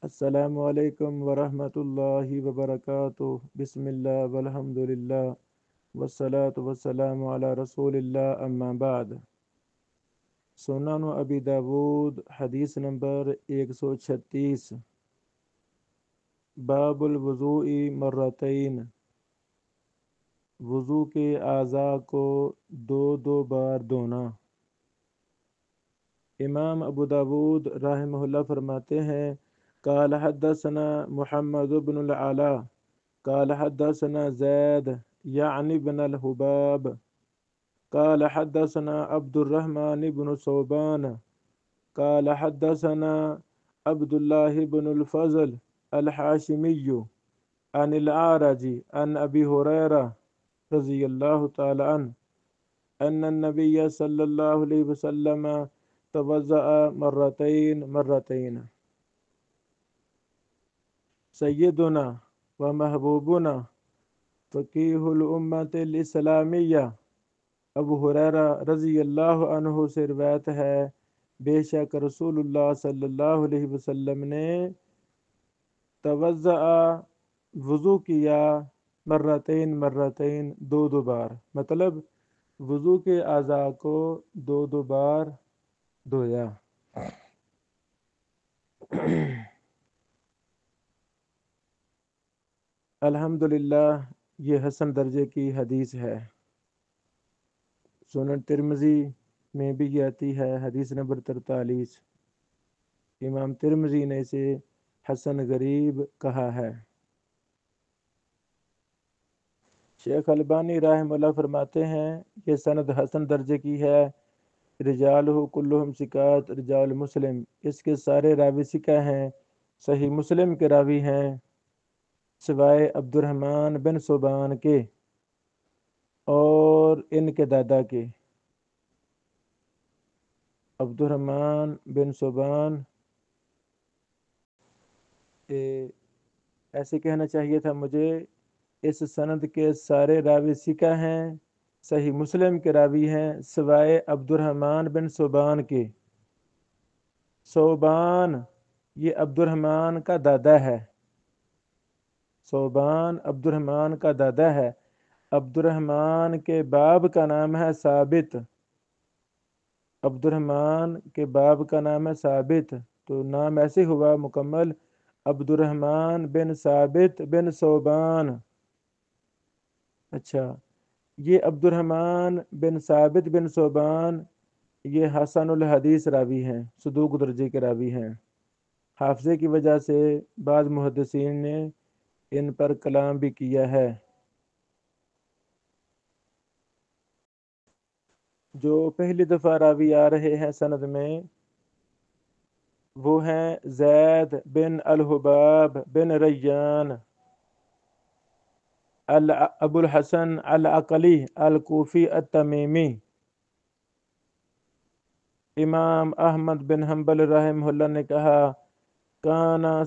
السلام علیکم ورحمۃ اللہ وبرکاتہ۔ بسم اللہ والحمد للہ والصلاة والسلام علی رسول اللہ، اما بعد۔ سنن ابی داود حدیث نمبر 136، باب الوضوء مرتین، وضو کے اعضاء کو دو دو بار دھونا۔ امام ابو داود رحمہ اللہ فرماتے ہیں، قال حدثنا محمد بن العلا قال حدثنا زید یعنی بن الحباب قال حدثنا عبد الرحمن بن صوبان قال حدثنا عبد الله بن الفضل الحاشمی عن الأعرج عن ابی ہریرہ رضی اللہ تعالی عنہ ان النبی صلی اللہ علیہ وسلم توضأ مرتين سیدنا و محبوبنا فقیہ الامت الاسلامیہ ابو ہریرہ رضی اللہ عنہ سے روایت ہے، بے شک رسول اللہ صلی اللہ علیہ وسلم نے توضأ وضو کیا مرتين دو دو بار، مطلب وضو کے اعضاء کو دو دو بار دھویا۔ الحمدللہ یہ حسن درجے کی حدیث ہے۔ سنن ترمذی میں بھی یہ آتی ہے، حدیث نمبر 43۔ امام ترمذی نے اسے حسن غریب کہا ہے۔ شیخ البانی رحمہ اللہ فرماتے ہیں، یہ سند حسن درجے کی ہے۔ رجالہ کلہم ثقات رجال مسلم، اس کے سارے راوی ثقہ ہیں، صحیح مسلم کے راوی ہیں، سوائے عبد الرحمن بن صوبان کے اور ان کے دادا کے۔ عبد الرحمن بن صوبان، ایسے کہنا چاہیے تھا مجھے، اس سند کے سارے راوی ثقہ ہیں، صحیح مسلم کے راوی ہیں، سوائے عبد الرحمن بن صوبان کے۔ صوبان یہ عبد الرحمن کا دادا ہے، صوبان عبد الرحمن کا دادا ہے۔ عبد الرحمن کے باپ کا نام ہے ثابت، عبد الرحمن کے باپ کا نام ہے ثابت، تو نام ایسے ہوا مکمل، عبد الرحمن بن ثابت بن صوبان۔ اچھا، یہ عبد الرحمن بن ثابت بن صوبان یہ حسن الحدیث راوی ہیں، صدوق درجے کے راوی ہیں۔ حافظے کی وجہ سے بعض محدثین نے ان پر کلام بھی کیا ہے۔ جو پہلی دفعہ راوی آ رہے ہیں سند میں، وہ ہیں زید بن الحباب بن ریان ابو الحسن العقلی الکوفی التمیمی۔ امام احمد بن حنبل رحمہ اللہ نے کہا، کانا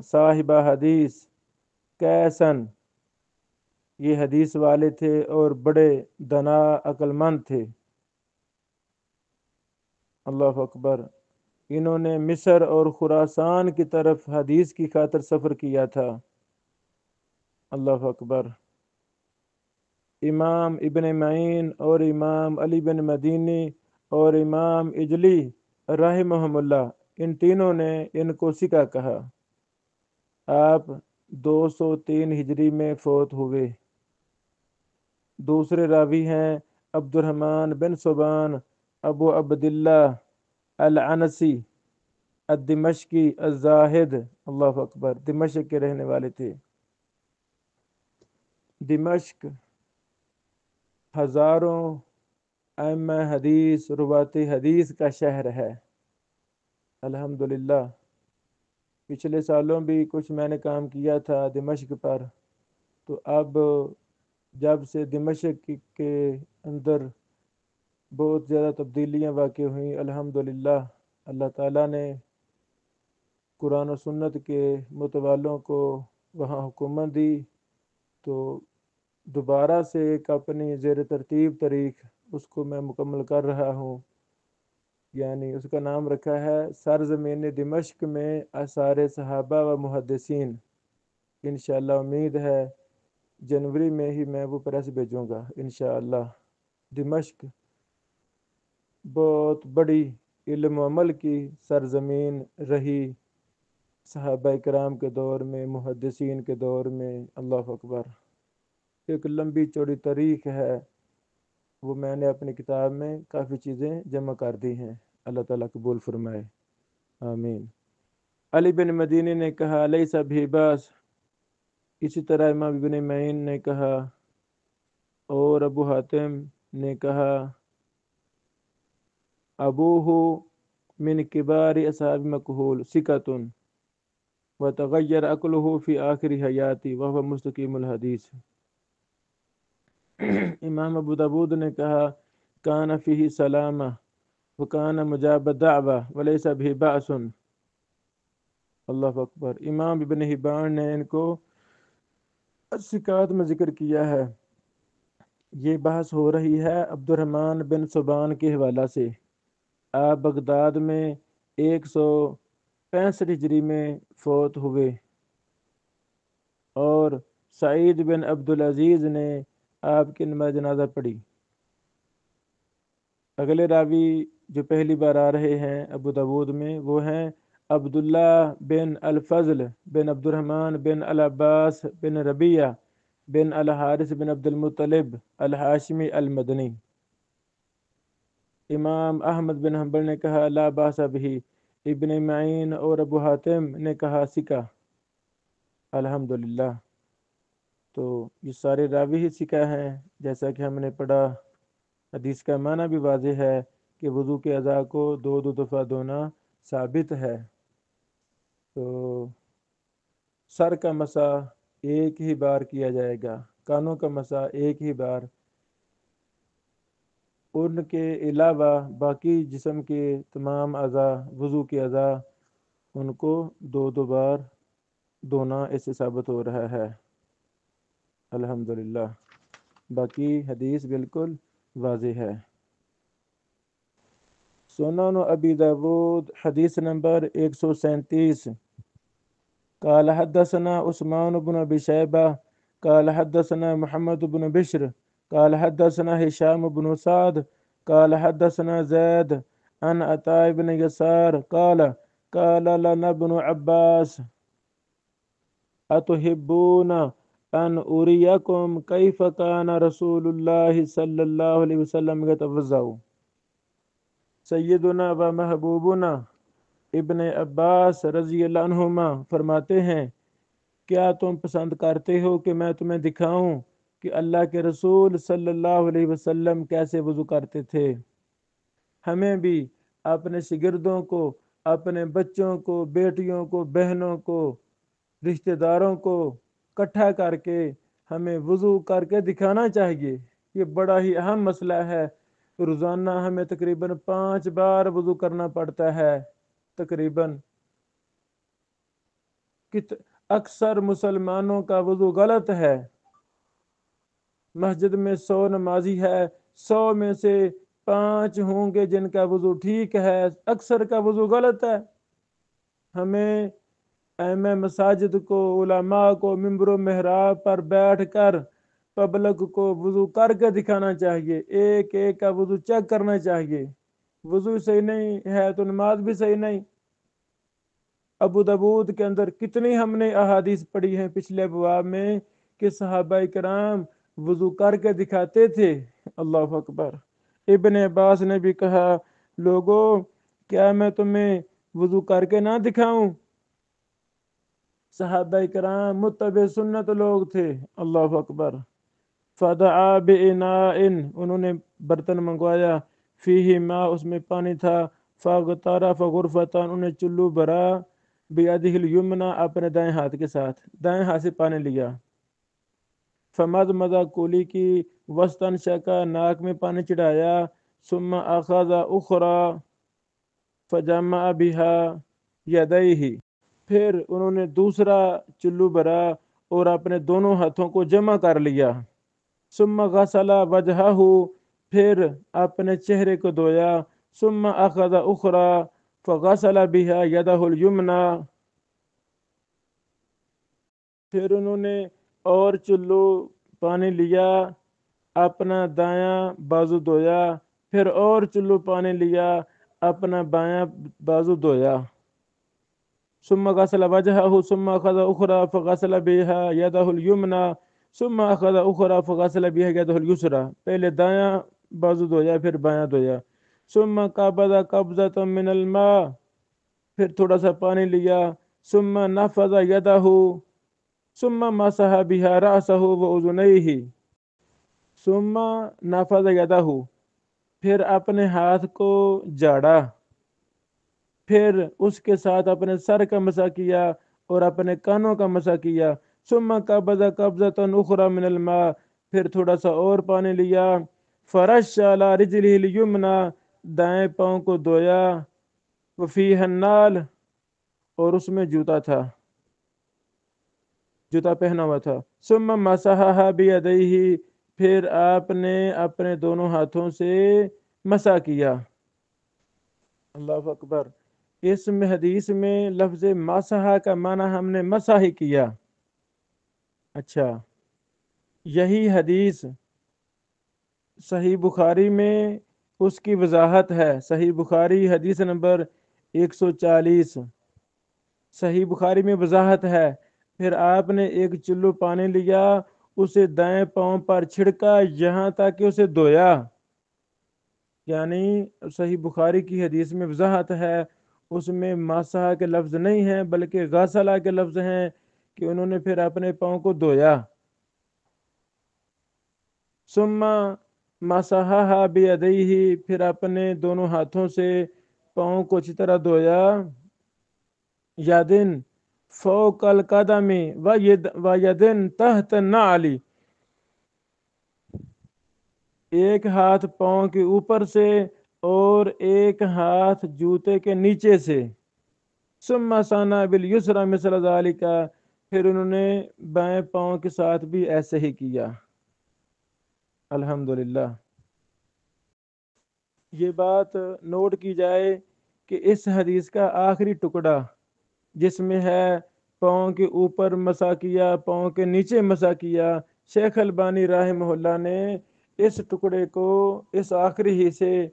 صاحب حدیث کیسن، یہ حدیث والے تھے اور بڑے دنا عقل مند تھے۔ اللہ اکبر، انہوں نے مصر اور خراسان کی طرف حدیث کی خاطر سفر کیا تھا۔ اللہ اکبر۔ امام ابن معین اور امام علی بن مدینی اور امام اجلی رحمہم اللہ، ان تینوں نے ان کو ثقہ کہا۔ آپ 203 ہجری میں فوت ہوئے۔ دوسرے راوی ہیں عبد الرحمن بن صوبان ابو عبداللہ العنسی الدمشقی الزاہد۔ اللہ اکبر، دمشق کے رہنے والے تھے۔ دمشق ہزاروں ائمہ حدیث روات حدیث کا شہر ہے۔ الحمدللہ پچھلے سالوں بھی کچھ میں نے کام کیا تھا دمشق پر، تو اب جب سے دمشق کے اندر بہت زیادہ تبدیلیاں واقع ہوئیں، الحمدللہ اللہ تعالیٰ نے قرآن و سنت کے متوالوں کو وہاں حکومت دی، تو دوبارہ سے ایک اپنی زیر ترتیب تاریخ اس کو میں مکمل کر رہا ہوں۔ یعنی اس کا نام رکھا ہے سرزمین دمشق میں آثار صحابہ و محدثین۔ انشاءاللہ امید ہے جنوری میں ہی میں وہ پریس بھیجوں گا انشاءاللہ۔ دمشق بہت بڑی علم و عمل کی سرزمین رہی صحابہ کرام کے دور میں، محدثین کے دور میں۔ اللہ اکبر، ایک لمبی چوڑی تاریخ ہے، وہ میں نے اپنی کتاب میں کافی چیزیں جمع کر دی ہیں۔ اللہ تعالیٰ قبول فرمائے، آمین۔ علی بن مدینی نے کہا لیس بھی باس، اسی طرح امام ابن معین نے کہا، اور ابو حاتم نے کہا ابوہ من کبار اصحاب مکحول ثقۃ وتغیر عقلہ فی آخر حیاتی وہو مستقیم الحدیث۔ امام ابو داود نے کہا کان فیہ سلامہ وکان مجاب الدعوہ ولیس بھی بأس۔ اللہ اکبر۔ امام ابن حبان نے ان کو ثقات میں ذکر کیا ہے۔ یہ بحث ہو رہی ہے عبد الرحمن بن صبان کے حوالہ سے۔ آپ بغداد میں 165 ہجری میں فوت ہوئے، اور سعید بن عبدالعزیز نے آپ کی نماز جنازہ پڑھی۔ اگلے راوی جو پہلی بار آ رہے ہیں ابو داود میں، وہ ہیں عبداللہ بن الفضل بن عبد الرحمن بن العباس بن ربیہ بن الحارث بن عبد المطلب الحاشمی المدنی۔ امام احمد بن حنبل نے کہا لا باس بہ، ابن معین اور ابو حاتم نے کہا ثقہ۔ الحمدللہ۔ تو یہ سارے راوی ہی ثقہ ہیں، جیسا کہ ہم نے پڑھا۔ حدیث کا معنی بھی واضح ہے کہ وضو کے اعضاء کو دو دو دفعہ دھونا ثابت ہے۔ تو سر کا مسح ایک ہی بار کیا جائے گا، کانوں کا مسح ایک ہی بار، ان کے علاوہ باقی جسم کے تمام اعضاء، وضو کے اعضاء، ان کو دو دو بار دھونا اس سے ثابت ہو رہا ہے۔ الحمدللہ، باقی حدیث بالکل واضح ہے۔ سنن ابی داود حدیث نمبر 137۔ قال حدثنا عثمان بن ابی شیبہ قال حدثنا محمد بن بشر قال حدثنا هشام بن سعد قال حدثنا زید عن عطاء بن یسار قال قال لنا ابن عباس اتحبون ان اریکم کیف کان رسول اللہ صلی اللہ علیہ وسلم یتوضا۔ سیدنا و محبوبنا ابن عباس رضی اللہ عنہما فرماتے ہیں کیا تم پسند کرتے ہو کہ میں تمہیں دکھاؤں کہ اللہ کے رسول صلی اللہ علیہ وسلم کیسے وضو کرتے تھے؟ ہمیں بھی اپنے شاگردوں کو، اپنے بچوں کو، بیٹیوں کو، بہنوں کو، رشتہ داروں کو اکٹھا کر کے ہمیں وضو کر کے دکھانا چاہیے۔ یہ بڑا ہی اہم مسئلہ ہے۔ روزانہ ہمیں تقریباً 5 بار وضو کرنا پڑتا ہے تقریباً۔ اکثر مسلمانوں کا وضو غلط ہے۔ مسجد میں 100 نمازی ہے، 100 میں سے 5 ہوں گے جن کا وضو ٹھیک ہے، اکثر کا وضو غلط ہے۔ ہمیں ائمہ مساجد کو، علماء کو ممبر و محراب پر بیٹھ کر پبلک کو وضو کر کے دکھانا چاہیے، ایک ایک کا وضو چیک کرنا چاہیے۔ وضو صحیح نہیں ہے تو نماز بھی صحیح نہیں۔ ابو داود کے اندر کتنی ہم نے احادیث پڑھی ہیں پچھلے ابواب میں کہ صحابہ کرام وضو کر کے دکھاتے تھے۔ اللہ اکبر۔ ابن عباس نے بھی کہا لوگو کیا میں تمہیں وضو کر کے نہ دکھاؤں؟ صحابہ کرام متبع سنت لوگ تھے۔ اللہ اکبر۔ فدعا بإناء، انہوں نے برتن منگوایا، فیہ ماء، اس میں پانی تھا، فاغترف غرفتان، انہوں نے چلو بھرا، بیدہ الیمنی، اپنے دائیں ہاتھ کے ساتھ، دائیں ہاتھ سے پانی لیا، فمضمض، کولی کی، واستنشق، ناک میں پانی چڑھایا، ثم اخذ اخری فجمع بہا یدیہ، پھر انہوں نے دوسرا چلو بھرا اور اپنے دونوں ہاتھوں کو جمع کر لیا، ثم غسل وجہہ، پھر اپنے چہرے کو دھویا، ثم اخذ اخرى فغسل بها يده اليمنى، پھر انہوں نے اور چلو پانی لیا، اپنا دایاں بازو دھویا، پھر اور چلو پانی لیا، اپنا بایاں بازو دھویا۔ ثم غسل وجهه ثم اخذ اخرى فغسل بها يده اليمنى ثم اخذ اخرى فغسل بها يده اليسرى، پہلے دایاں بازو دھویا پھر بایاں دھویا۔ ثم قبض قبضة من الماء، پھر تھوڑا سا پانی لیا۔ ثم نفض يده ثم مسح بها رأسه وأذنيه ثم نفض يده، پھر اپنے ہاتھ کو جھاڑا، پھر اس کے ساتھ اپنے سر کا مسح کیا اور اپنے کانوں کا مسح کیا۔ ثم قبض قبضة أخرى من الماء، پھر تھوڑا سا اور پانی لیا۔ فرش على رجله اليمنى، دائیں پاؤں کو دھویا۔ وفيها النال، اور اس میں جوتا تھا، جوتا پہنا ہوا تھا۔ ثم مسحها بيديه، پھر آپ نے اپنے دونوں ہاتھوں سے مسح کیا۔ اللہ اکبر۔ اس میں حدیث میں لفظ مسح کا معنی ہم نے مسح ہی کیا۔ اچھا، یہی حدیث صحیح بخاری میں اس کی وضاحت ہے۔ صحیح بخاری حدیث نمبر 140، صحیح بخاری میں وضاحت ہے۔ پھر آپ نے ایک چلو پانی لیا، اسے دائیں پاؤں پر چھڑکا یہاں تک کہ اسے دھویا۔ یعنی صحیح بخاری کی حدیث میں وضاحت ہے، اس میں مسح کے لفظ نہیں ہیں بلکہ غسلہ کے لفظ ہیں کہ انہوں نے پھر اپنے پاؤں کو دھویا۔ ثم مسحها بيديه، پھر اپنے دونوں ہاتھوں سے پاؤں کو اچھی طرح دھویا۔ یدن فوق القدم ویدن تحت النعل، ایک ہاتھ پاؤں کے اوپر سے اور ایک ہاتھ جوتے کے نیچے سے۔ ثم صنع بالیسری مثل ذلك، پھر انہوں نے بائیں پاؤں کے ساتھ بھی ایسے ہی کیا۔ الحمدللہ۔ یہ بات نوٹ کی جائے کہ اس حدیث کا آخری ٹکڑا جس میں ہے پاؤں کے اوپر مسح کیا، پاؤں کے نیچے مسح کیا، شیخ البانی رحمہ اللہ نے اس ٹکڑے کو، اس آخری حصے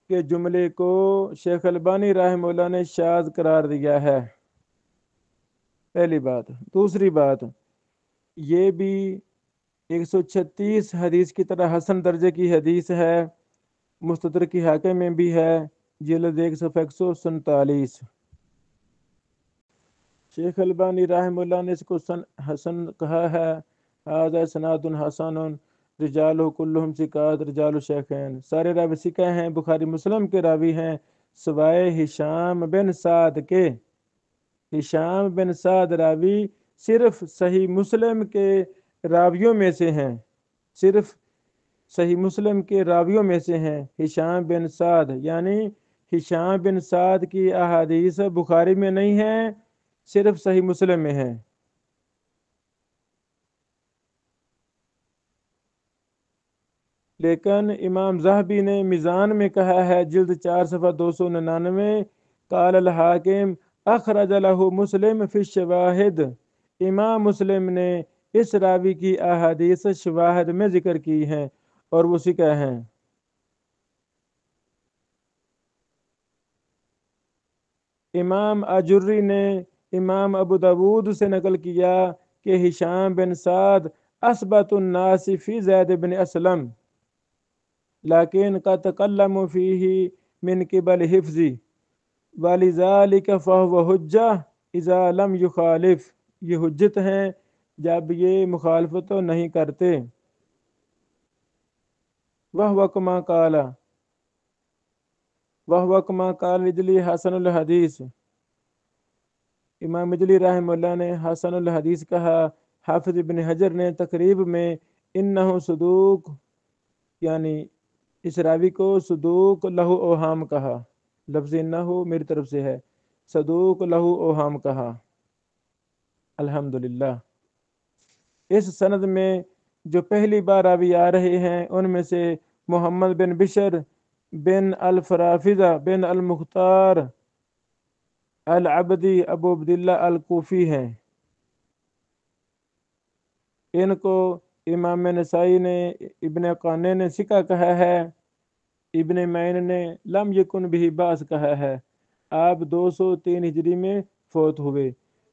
کے جملے کو شیخ البانی رحمہ اللہ نے شاذ قرار دیا ہے۔ پہلی بات۔ دوسری بات، یہ بھی 136 حدیث کی طرح حسن درجے کی حدیث ہے، مستدرک کی حاکم میں بھی ہے، جلد 1 صفحہ 147۔ شیخ البانی رحمہ اللہ نے اس کو حسن کہا ہے۔ ھذا اسناد حسن رجالہ کلہم ثقات رجال الشیخین، سارے راوی ثقہ ہیں، بخاری مسلم کے راوی ہیں سوائے ہشام بن سعد کے۔ ہشام بن سعد راوی صرف صحیح مسلم کے راویوں میں سے ہیں، صرف صحیح مسلم کے راویوں میں سے ہیں ہشام بن سعد، یعنی ہشام بن سعد کی احادیث بخاری میں نہیں ہیں، صرف صحیح مسلم میں ہیں۔ لیکن امام ذہبی نے میزان میں کہا ہے، جلد 4 صفحہ 299، قال الحاکم اخرج لہ مسلم فی الشواہد، امام مسلم نے اس راوی کی احادیث شواہد میں ذکر کی ہیں اور وہ ثقہ ہیں۔ امام اجری نے امام ابو داود سے نقل کیا کہ ہشام بن سعد اثبت الناس فی زید بن اسلم، لیکن قد تکلموا فیہ من قبل حفظی ولذالک فہو حجہ اذا لم یخالف، یہ حجت ہیں جب یہ مخالفت نہیں کرتے۔ وہو کما قال رجلی حسن الحدیث، امام مجلی رحمہ اللہ نے حسن الحدیث کہا۔ حافظ ابن حجر نے تقریب میں انہ صدوق، یعنی اس راوی کو صدوق لہو اوہام کہا، لفظ انہ میری طرف سے ہے، صدوق لہو اوہام کہا۔ الحمدللہ۔ اس سند میں جو پہلی بار راوی آ رہے ہیں ان میں سے محمد بن بشر بن الفرافدہ بن المختار العبدی ابو عبداللہ الکوفی ہیں۔ ان کو امام نسائی نے ابن قانے نے ثقہ کہا ہے، ابن معین نے لم یکن بھی باس کہا ہے۔ آپ 203 ہجری میں فوت ہوئے۔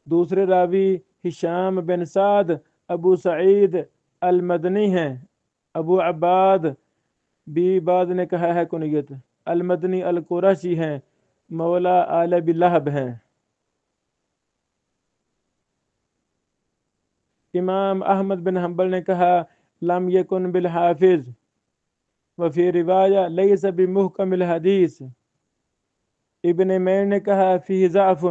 دوسرے راوی ہشام بن سعد ابو سعید المدنی ہیں۔ ابو عباد بھی بعد نے کہا ہے کنیت، المدنی القرشی ہیں، مولا آل بلہب ہیں۔ امام احمد بن حنبل نے کہا لم یکن بالحافظ وفی روایہ لیس بمحکم الحدیث۔ ابن معین نے کہا فی ضعف،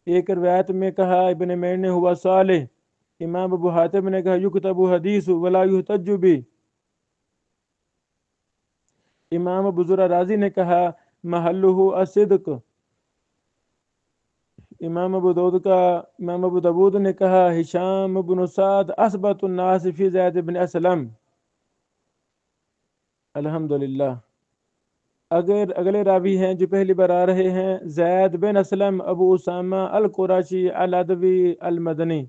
ایک روایت میں کہا ابن معین نے ہوا صالح۔ امام ابو حاتم نے کہا یکتب حدیث ولا یحتج بھی۔ امام ابو زرع رازی نے کہا محلہ الصدق۔ امام ابو داود نے کہا ہشام بن سعد اثبت الناس فی زید بن اسلم۔ الحمدللہ۔ اگر اگلے راوی ہیں جو پہلی بار آ رہے ہیں، زید بن اسلم ابو اسامہ القرشی العدوی المدنی،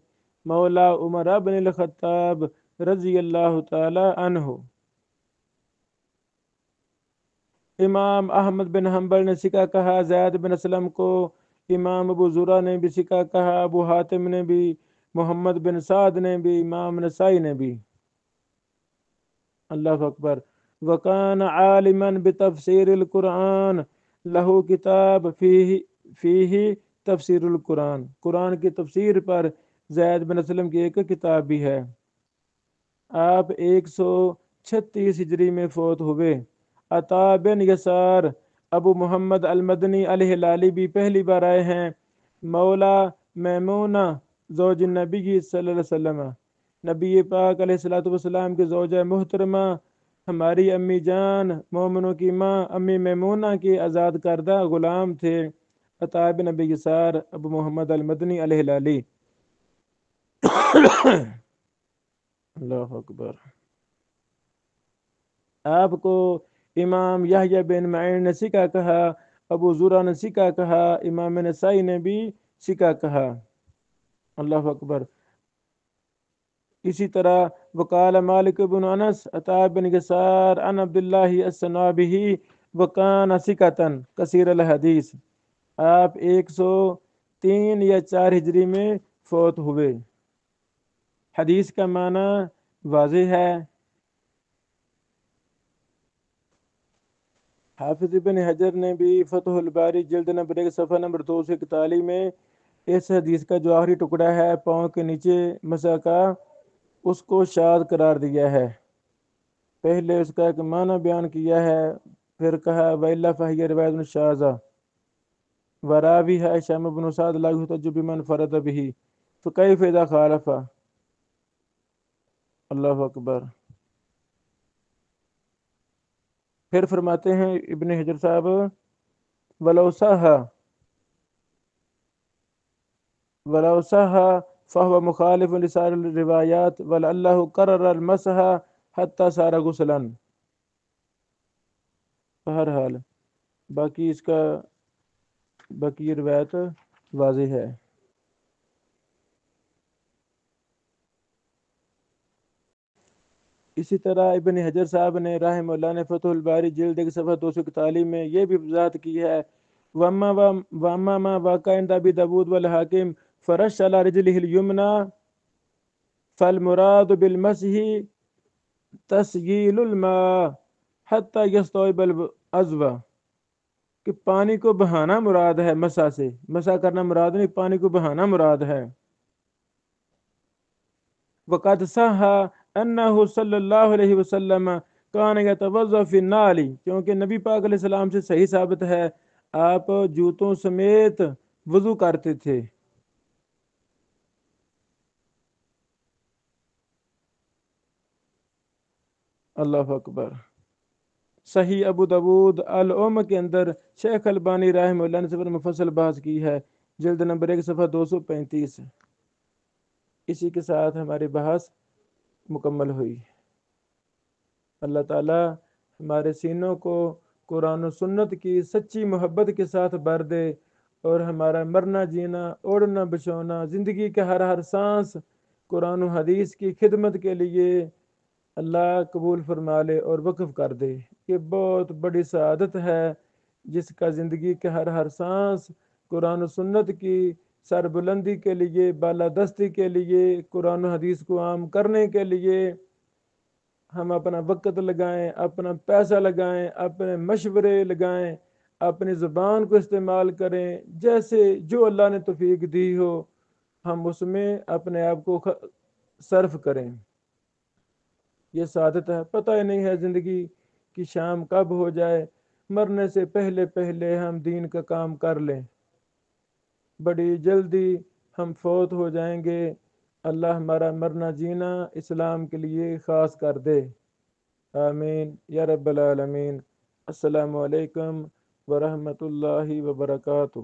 مولا عمر بن الخطاب رضی اللہ تعالی عنہ۔ امام احمد بن حنبل نے ثقہ کہا زید بن اسلم کو، امام ابو زرع نے بھی ثقہ کہا، ابو حاتم نے بھی، محمد بن سعد نے بھی، امام نسائی نے بھی۔ اللہ اکبر۔ وکان عالما بتفسیر القرآن، لہو کتاب فیہ تفسیر القرآن، قرآن کی تفسیر پر زید بن اسلم کی ایک کتاب بھی ہے۔ آپ 136 ہجری میں فوت ہوئے۔ عطا بن یسار ابو محمد المدنی الہلالی بھی پہلی بار آئے ہیں، مولا میمونہ زوج نبی صلی اللہ علیہ وسلم، نبی پاک علیہ الصلوۃ والسلام کی زوجہ محترمہ، ہماری امی جان مومنوں کی ماں امی میمونہ کے آزاد کردہ غلام تھے، عطا بن ابی یسار ابو محمد المدنی الہلالی۔ اللہ اکبر۔ آپ کو امام یحییٰ بن معین نے ثقہ کہا، ابو زرع نے ثقہ کہا، امام نسائی نے بھی ثقہ کہا۔ اللہ اکبر۔ اسی طرح وقال مالک بن انس عطا بن یسار عن عبداللہ السنابحی وکان ثقۃ کثیر الحدیث۔ آپ 103 یا 4 ہجری میں فوت ہوئے۔ حدیث کا معنی واضح ہے۔ حافظ ابن حجر نے بھی فتح الباری جلد نمبر 1 صفحہ نمبر 241 میں اس حدیث کا جو آخری ٹکڑا ہے پاؤں کے نیچے مسح کا، اس کو شاذ قرار دیا ہے۔ پہلے اس کا ایک معنی بیان کیا ہے، پھر کہا وَإِلَّا فَهِيَ رِوَایَةٌ شَاذَةٌ وَرَاوِيهَا هِشَامُ بْنُ سعد لَا يُحْتَجُّ بِمَنْ فَرَدَ بِهِ فَكَيْفَ إِذَا خَالَفَ۔ اللہ اکبر۔ پھر فرماتے ہیں ابن حجر صاحب وَلَوْ صَحَّ فَهُوَ مُخَالِفٌ لِسَائِرِ الرِّوَایَاتِ وَلَعَلَّهُ قَرَّرَ الْمَسْحَ حَتَّى صَارَ غُسْلًا۔ بہرحال باقی اس کا باقی روایت واضح ہے۔ اسی طرح ابن حجر صاحب نے رحمہ اللہ نے فتح الباری جلد 1 صفحہ 241 میں یہ بھی وضاحت کی ہے، وَأَمَّا مَا وَقَعَ عِنْدَ أَبِي داود وَالْحَاكِمِ فَرَشَّ عَلَى رِجْلِهِ الْيُمْنَى فَالْمُرَادُ بِالْمَسْحِ تَسْيِيلُ الْمَاءِ حَتَّى يَسْتَوْعِبَ الْعَضْوَ، کہ پانی کو بہانا مراد ہے، مسح سے مسح کرنا مراد نہیں، پانی کو بہانا مراد ہے۔ وقد صح انہ صلی اللہ علیہ وسلم کان یتوضا فی النعل، کیونکہ نبی پاک علیہ السلام سے صحیح ثابت ہے آپ جوتوں سمیت وضو کرتے تھے۔ اللہ اکبر۔ صحیح ابو داود الام کے اندر شیخ البانی رحمہ اللہ نے اس پر مفصل بحث کی ہے، جلد نمبر 1 صفحہ 235۔ اسی کے ساتھ ہماری بحث مکمل ہوئی۔ اللہ تعالی ہمارے سینوں کو قرآن و سنت کی سچی محبت کے ساتھ بھر دے، اور ہمارا مرنا جینا، اوڑھنا بچھونا، زندگی کا ہر سانس قرآن و حدیث کی خدمت کے لیے اللہ قبول فرما لے اور وقف کر دے۔ یہ بہت بڑی سعادت ہے جس کا زندگی کا ہر سانس قرآن و سنت کی سربلندی کے لیے، بالادستی کے لیے، قرآن و حدیث کو عام کرنے کے لیے ہم اپنا وقت لگائیں، اپنا پیسہ لگائیں، اپنے مشورے لگائیں، اپنی زبان کو استعمال کریں، جیسے جو اللہ نے توفیق دی ہو ہم اس میں اپنے آپ کو صرف کریں۔ یہ سعادت ہے، پتہ ہی نہیں ہے زندگی کی شام کب ہو جائے، مرنے سے پہلے پہلے ہم دین کا کام کر لیں، بڑی جلدی ہم فوت ہو جائیں گے۔ اللہ ہمارا مرنا جینا اسلام کے لیے خاص کر دے، آمین یا رب العالمین۔ السلام علیکم ورحمۃ اللہ وبرکاتہ۔